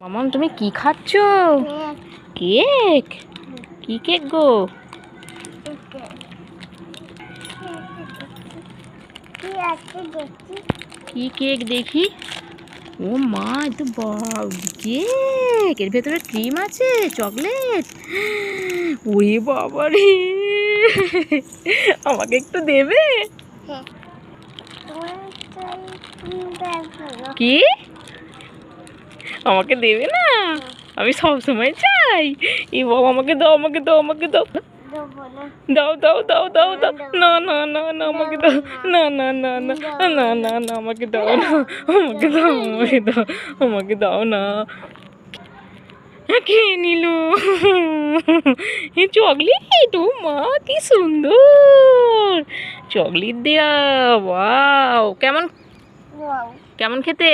মামন তুমি কি খাচ্ছ? কেক? কি কেক গো? কি কেক দেখি? ও মা, এ তো কেক, এর ভেতরে ক্রিম আছে, চকলেট। ওরে বাবা রে, আমাকে একটু দেবে? কি আমাকে দেবে না? আমি সব সময় চাই। এই বাবা, আমাকে দাও, আমাকে দাও, আমাকে দাও, দাও দাও দাও দাও দাও। না না না না, আমাকে দাও। না না না না না না না, আমাকে দাও না, আমাকে দাও, আমাকে দাও, আমাকে দাও না। খেয়ে নিল চকলেট। ও মা, কি সুন্দর চকলেট দেয়া। ওয়াও, কেমন কেমন খেতে?